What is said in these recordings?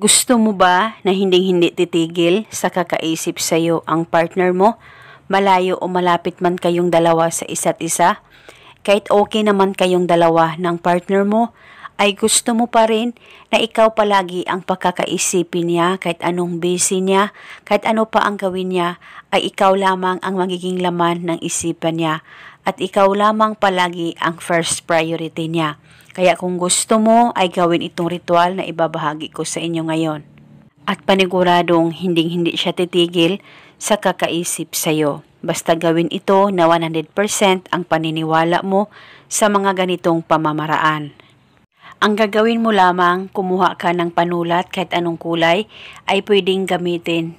Gusto mo ba na hindi titigil sa kakaisip sa'yo ang partner mo? Malayo o malapit man kayong dalawa sa isa't isa? Kahit okay naman kayong dalawa ng partner mo, ay gusto mo pa rin na ikaw palagi ang pagkakaisipin niya kahit anong busy niya, kahit ano pa ang gawin niya, ay ikaw lamang ang magiging laman ng isipan niya at ikaw lamang palagi ang first priority niya. Kaya kung gusto mo ay gawin itong ritual na ibabahagi ko sa inyo ngayon. At paniguradong hindi siya titigil sa kakaisip sa'yo. Basta gawin ito na 100% ang paniniwala mo sa mga ganitong pamamaraan. Ang gagawin mo lamang, kumuha ka ng panulat kahit anong kulay ay pwedeng gamitin.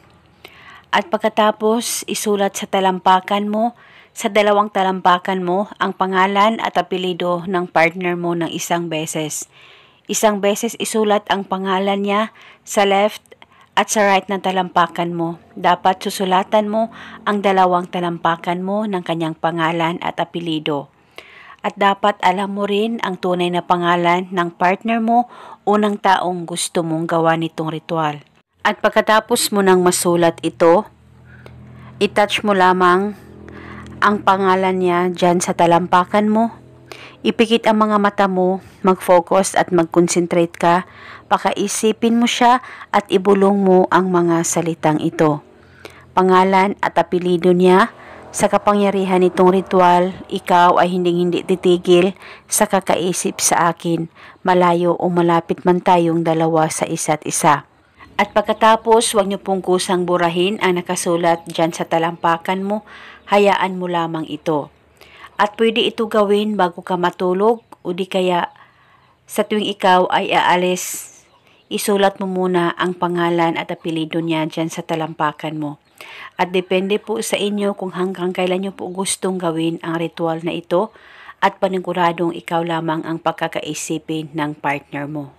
At pagkatapos, isulat sa talampakan mo, sa dalawang talampakan mo, ang pangalan at apelido ng partner mo ng isang beses. Isang beses isulat ang pangalan niya sa left at sa right na talampakan mo. Dapat susulatan mo ang dalawang talampakan mo ng kanyang pangalan at apelido. At dapat alam mo rin ang tunay na pangalan ng partner mo o ng taong gusto mong gawa nitong ritual. At pagkatapos mo nang masulat ito, itouch mo lamang ang pangalan niya dyan sa talampakan mo. Ipikit ang mga mata mo, mag-focus at mag-concentrate ka. Pakaisipin mo siya at ibulong mo ang mga salitang ito. Pangalan at apelido niya. Sa kapangyarihan nitong ritual, ikaw ay hindi titigil sa kakaisip sa akin, malayo o malapit man tayong dalawa sa isa't isa. At pagkatapos, huwag niyo pong kusang burahin ang nakasulat dyan sa talampakan mo, hayaan mo lamang ito. At pwede ito gawin bago ka matulog o di kaya sa tuwing ikaw ay aalis, isulat mo muna ang pangalan at apelido niya dyan sa talampakan mo. At depende po sa inyo kung hanggang kailan nyo po gustong gawin ang ritual na ito at paniguradong ikaw lamang ang pagkakaisipin ng partner mo.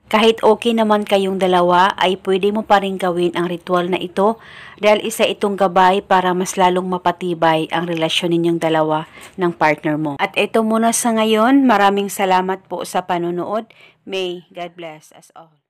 Kahit okay naman kayong dalawa ay pwede mo pa rin gawin ang ritual na ito dahil isa itong gabay para mas lalong mapatibay ang relasyon ninyong dalawa ng partner mo. At ito muna sa ngayon, maraming salamat po sa panonood. May God bless us all.